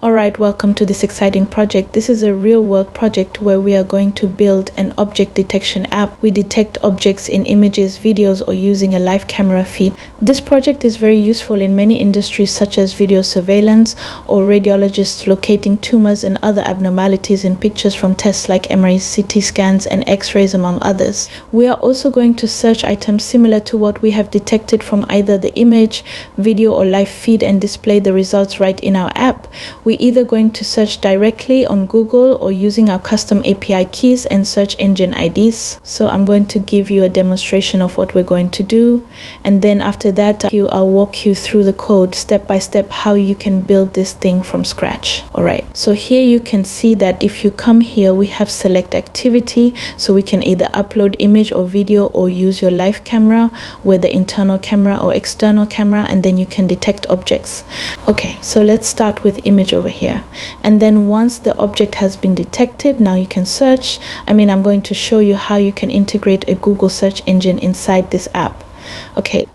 Alright, welcome to this exciting project. This is a real-world project where we are going to build an object detection app. We detect objects in images, videos, or using a live camera feed. This project is very useful in many industries such as video surveillance or radiologists locating tumors and other abnormalities in pictures from tests like MRIs, CT scans, and X-rays, among others. We are also going to search items similar to what we have detected from either the image, video, or live feed and display the results right in our app. We're either going to search directly on Google or using our custom API keys and search engine IDs. So I'm going to give you a demonstration of what we're going to do, and then after that I'll walk you through the code step by step how you can build this thing from scratch. Alright, so here you can see that if you come here we have select activity, so we can either upload image or video or use your live camera, whether internal camera or external camera, and then you can detect objects. Okay, so let's start with image over here, and then once the object has been detected, now you can search. I'm going to show you how you can integrate a Google search engine inside this app. Okay,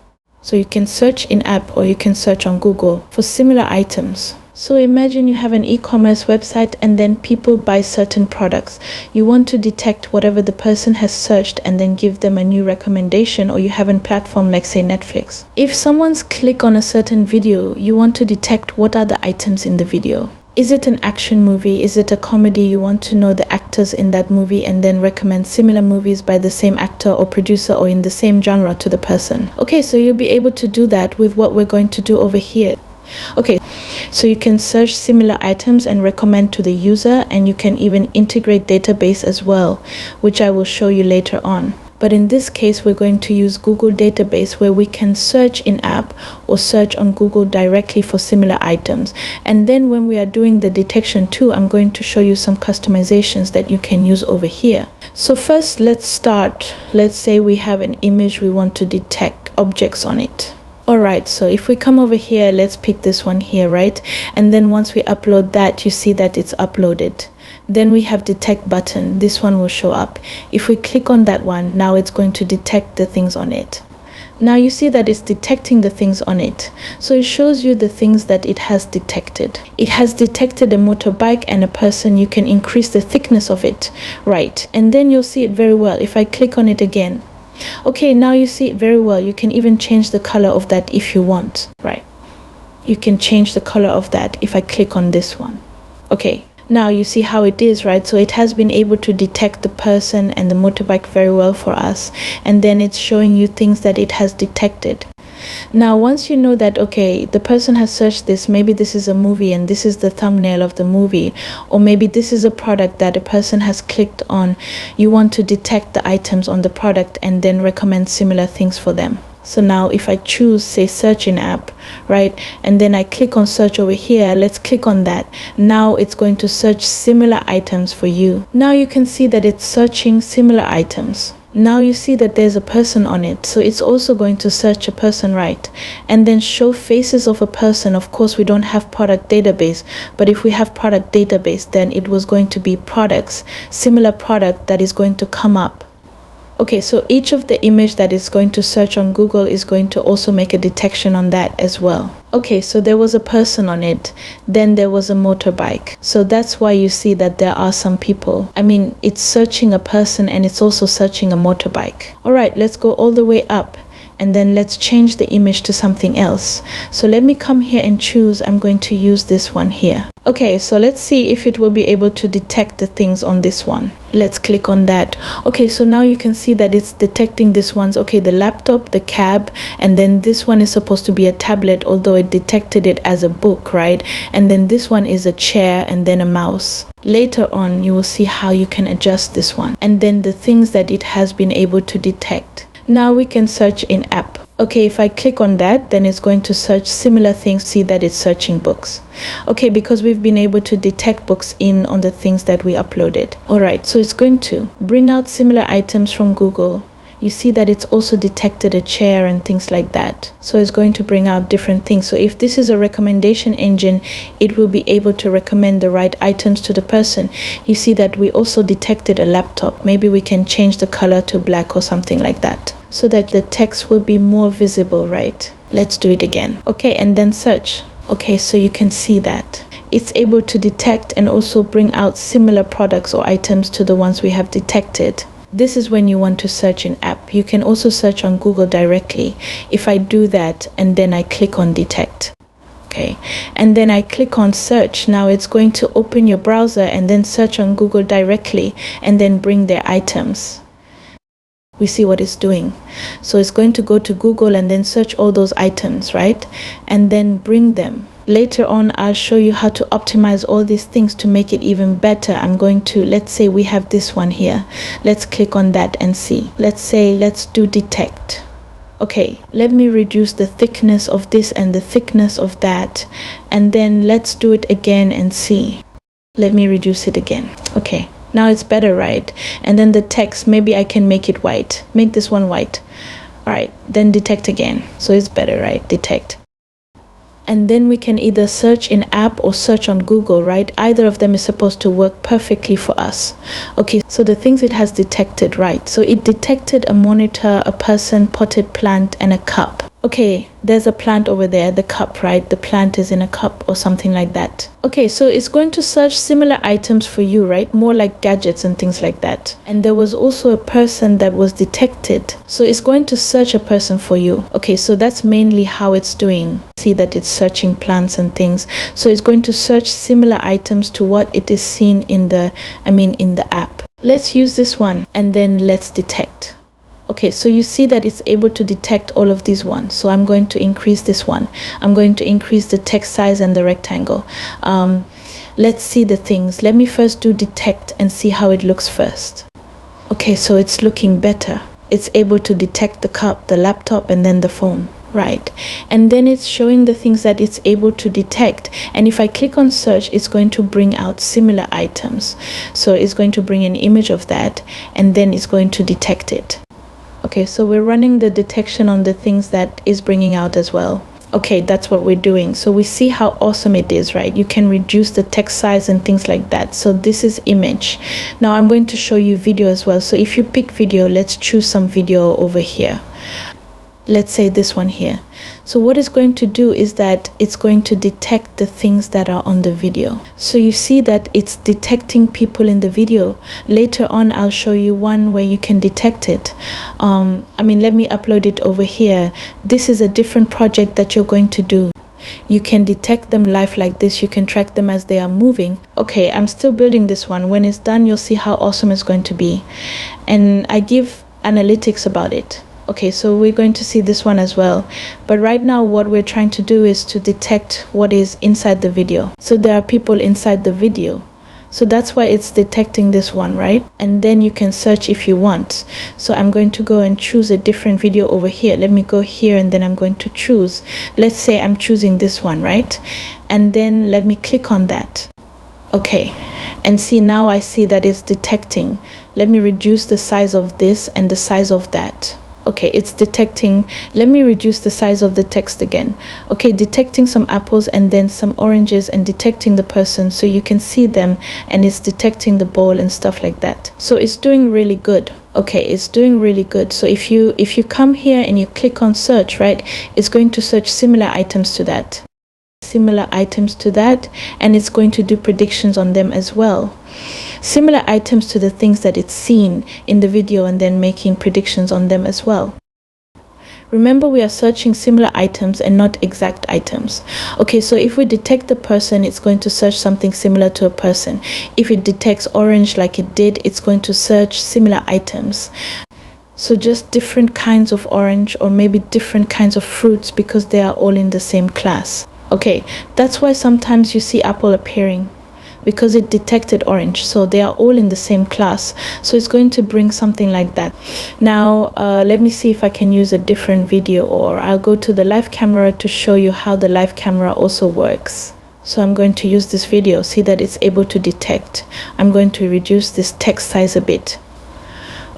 so you can search in app or you can search on Google for similar items. So imagine you have an e-commerce website and then people buy certain products. You want to detect whatever the person has searched and then give them a new recommendation, or you have a platform like say Netflix. If someone's click on a certain video, you want to detect what are the items in the video. Is it an action movie? Is it a comedy? You want to know the actors in that movie and then recommend similar movies by the same actor or producer or in the same genre to the person. Okay, so you'll be able to do that with what we're going to do over here. Okay, so you can search similar items and recommend to the user, and you can even integrate database as well, which I will show you later on. But in this case, we're going to use Google database where we can search in app or search on Google directly for similar items. And then when we are doing the detection too, I'm going to show you some customizations that you can use over here. So first, let's start. Let's say we have an image, we want to detect objects on it. Alright, so if we come over here, let's pick this one here, right? And then once we upload that, you see that it's uploaded. Then we have detect button. This one will show up. If we click on that one, now it's going to detect the things on it. Now you see that it's detecting the things on it. So it shows you the things that it has detected. It has detected a motorbike and a person. You can increase the thickness of it, right? And then you'll see it very well. If I click on it again, okay, now you see it very well. You can even change the color of that if you want, right? You can change the color of that if I click on this one. Okay, now you see how it is, right? So it has been able to detect the person and the motorbike very well for us. And then it's showing you things that it has detected. Now, once you know that, okay, the person has searched this, maybe this is a movie and this is the thumbnail of the movie, or maybe this is a product that a person has clicked on, you want to detect the items on the product and then recommend similar things for them. So now if I choose, say, search in app, right, and then I click on search over here, let's click on that. Now it's going to search similar items for you. Now you can see that it's searching similar items. Now you see that there's a person on it, so it's also going to search a person, right? And then show faces of a person. Of course, we don't have product database, but if we have product database, then it was going to be products, similar product that is going to come up. Okay, so each of the image that is going to search on Google is going to also make a detection on that as well. Okay, so there was a person on it, then there was a motorbike. So that's why you see that there are some people. It's searching a person and it's also searching a motorbike. All right, let's go all the way up. And then let's change the image to something else. So let me come here and choose. I'm going to use this one here. Okay, so let's see if it will be able to detect the things on this one. Let's click on that. Okay, so now you can see that it's detecting this ones. Okay, the laptop, the cab, and then this one is supposed to be a tablet, although it detected it as a book, right? And then this one is a chair and then a mouse. Later on, you will see how you can adjust this one. And then the things that it has been able to detect. Now we can search in app. Okay, if I click on that, then it's going to search similar things. See that it's searching books. Okay, because we've been able to detect books on the things that we uploaded. All right, so it's going to bring out similar items from Google. You see that it's also detected a chair and things like that. So it's going to bring out different things. So if this is a recommendation engine, it will be able to recommend the right items to the person. You see that we also detected a laptop. Maybe we can change the color to black or something like that, so that the text will be more visible, right? Let's do it again. Okay, and then search. Okay, so you can see that it's able to detect and also bring out similar products or items to the ones we have detected. This is when you want to search in app. You can also search on Google directly. If I do that and then I click on detect, okay, and then I click on search, now it's going to open your browser and then search on Google directly and then bring their items. We see what it's doing. So it's going to go to Google and then search all those items, right? And then bring them. Later on, I'll show you how to optimize all these things to make it even better. I'm going to, let's say we have this one here. Let's click on that and see. Let's do detect. Okay, let me reduce the thickness of this and the thickness of that. And then let's do it again and see. Let me reduce it again. Okay. Now it's better, right? And then the text, maybe I can make it white. Make this one white. All right, then detect again. So it's better, right? Detect. And then we can either search in app or search on Google, right? Either of them is supposed to work perfectly for us. Okay, so the things it has detected, right? So it detected a monitor, a person, potted plant, and a cup. Okay, there's a plant over there, the cup, right? The plant is in a cup or something like that. Okay, so it's going to search similar items for you, right? More like gadgets and things like that. And there was also a person that was detected. So it's going to search a person for you. Okay, so that's mainly how it's doing. See that it's searching plants and things. So it's going to search similar items to what it is seen in the app. Let's use this one and then let's detect. Okay, so you see that it's able to detect all of these ones. So I'm going to increase this one. I'm going to increase the text size and the rectangle. Let's see the things. Let me first do detect and see how it looks first. Okay, so it's looking better. It's able to detect the cup, the laptop, and then the phone. Right, and then it's showing the things that it's able to detect, and if I click on search, it's going to bring out similar items. So it's going to bring an image of that, and then it's going to detect it. Okay, so we're running the detection on the things that is bringing out as well. Okay, that's what we're doing. So we see how awesome it is, right? You can reduce the text size and things like that. So this is image. Now I'm going to show you video as well. So if you pick video, let's choose some video over here. Let's say this one here. So what it's going to do is that it's going to detect the things that are on the video. So you see that it's detecting people in the video. Later on, I'll show you one where you can detect it. Let me upload it over here. This is a different project that you're going to do. You can detect them live like this. You can track them as they are moving. Okay, I'm still building this one. When it's done, you'll see how awesome it's going to be. And I give analytics about it. Okay, so we're going to see this one as well. But right now what we're trying to do is to detect what is inside the video. So there are people inside the video. So that's why it's detecting this one, right? And then you can search if you want. So I'm going to go and choose a different video over here. Let me go here and then I'm going to choose. Let's say I'm choosing this one, right? And then let me click on that. Okay, and see, now I see that it's detecting. Let me reduce the size of this and the size of that. Okay, it's detecting. Let me reduce the size of the text again. Okay, detecting some apples and then some oranges and detecting the person so you can see them, and it's detecting the ball and stuff like that. So it's doing really good. Okay, it's doing really good. So if you come here and you click on search, right, it's going to search similar items to that. And it's going to do predictions on them as well. Similar items to the things that it's seen in the video and then making predictions on them as well. Remember, we are searching similar items and not exact items. Okay, so if we detect the person, it's going to search something similar to a person. If it detects orange like it did, it's going to search similar items. So just different kinds of orange or maybe different kinds of fruits because they are all in the same class. Okay, that's why sometimes you see apple appearing, because it detected orange, so they are all in the same class. So it's going to bring something like that. Now let me see if I can use a different video, or I'll go to the live camera to show you how the live camera also works. So I'm going to use this video. See that it's able to detect. I'm going to reduce this text size a bit.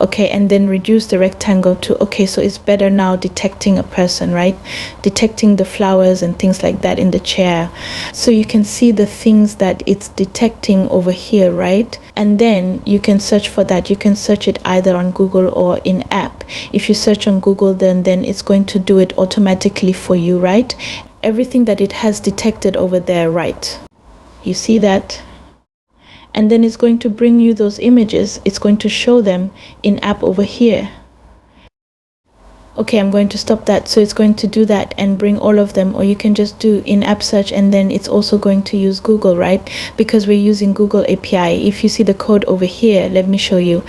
Okay, and then reduce the rectangle to, okay, so it's better now detecting a person, right? Detecting the flowers and things like that in the chair. So you can see the things that it's detecting over here, right? And then you can search for that. You can search it either on Google or in app. If you search on Google, then it's going to do it automatically for you, right? Everything that it has detected over there, right? You see that? And then it's going to bring you those images. It's going to show them in app over here. Okay, I'm going to stop that. So it's going to do that and bring all of them, or you can just do in-app search, and then it's also going to use Google, right? Because we're using Google API. If you see the code over here, let me show you.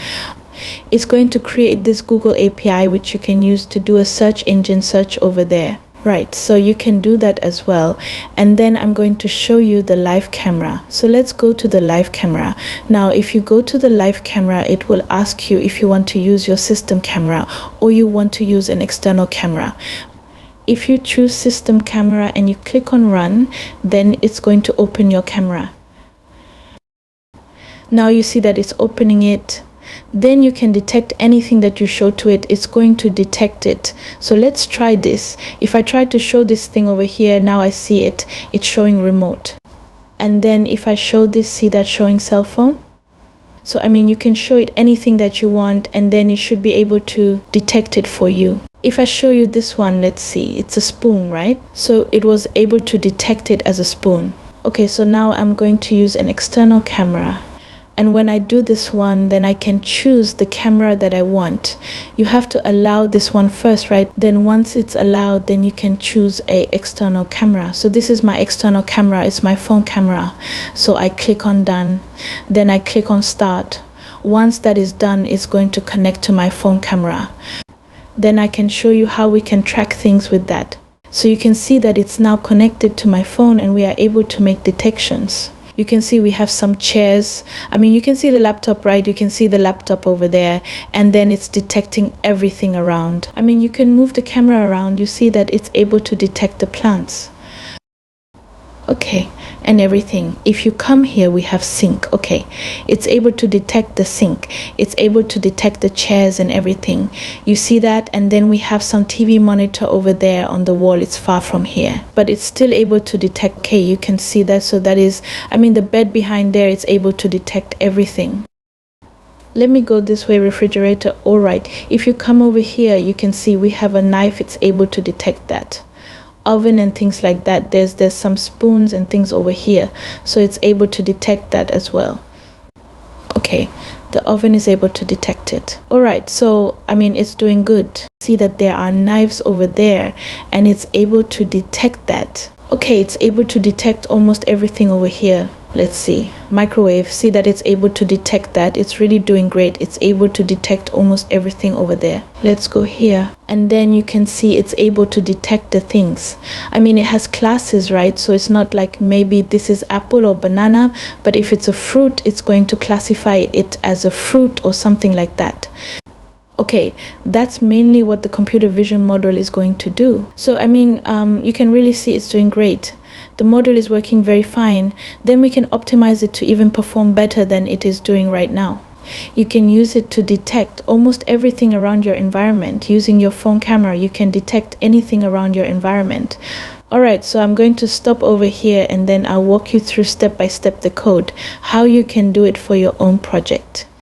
It's going to create this Google API, which you can use to do a search engine search over there. Right, so you can do that as well. And then I'm going to show you the live camera. So let's go to the live camera. Now, if you go to the live camera, it will ask you if you want to use your system camera or you want to use an external camera. If you choose system camera and you click on run, then it's going to open your camera. Now you see that it's opening it. Then you can detect anything that you show to it. It's going to detect it. So let's try this. If I try to show this thing over here, now I see it. It's showing remote. And then if I show this, see that showing cell phone? So I mean, you can show it anything that you want, and then it should be able to detect it for you. If I show you this one, let's see, it's a spoon, right? So it was able to detect it as a spoon. Okay, so now I'm going to use an external camera. And when I do this one, then I can choose the camera that I want. You have to allow this one first, right? Then once it's allowed, then you can choose a external camera. So this is my external camera. It's my phone camera. So I click on done. Then I click on start. Once that is done, it's going to connect to my phone camera. Then I can show you how we can track things with that. So you can see that it's now connected to my phone and we are able to make detections. You can see we have some chairs. I mean, you can see the laptop, right? You can see the laptop over there, and then it's detecting everything around. I mean, you can move the camera around. You see that it's able to detect the plants. Okay, and everything. If you come here, we have sink. Okay, it's able to detect the sink. It's able to detect the chairs and everything. You see that? And then we have some TV monitor over there on the wall. It's far from here, but it's still able to detect. Okay, you can see that. So that is, I mean, the bed behind there, it's able to detect everything. Let me go this way, refrigerator. All right, if you come over here, you can see we have a knife. It's able to detect that. Oven and things like that. There's some spoons and things over here, so it's able to detect that as well. Okay, the oven is able to detect it. All right, so I mean, it's doing good. See that there are knives over there, and it's able to detect that. Okay, it's able to detect almost everything over here. Let's see, microwave. See that it's able to detect that. It's really doing great. It's able to detect almost everything over there. Let's go here, and then you can see it's able to detect the things. I mean, it has classes, right? So it's not like maybe this is apple or banana, but if it's a fruit, it's going to classify it as a fruit or something like that. Okay, that's mainly what the computer vision model is going to do. So I mean, you can really see it's doing great. The model is working very fine. Then we can optimize it to even perform better than it is doing right now. You can use it to detect almost everything around your environment. Using your phone camera, you can detect anything around your environment. Alright, so I'm going to stop over here, and then I'll walk you through step by step the code, how you can do it for your own project.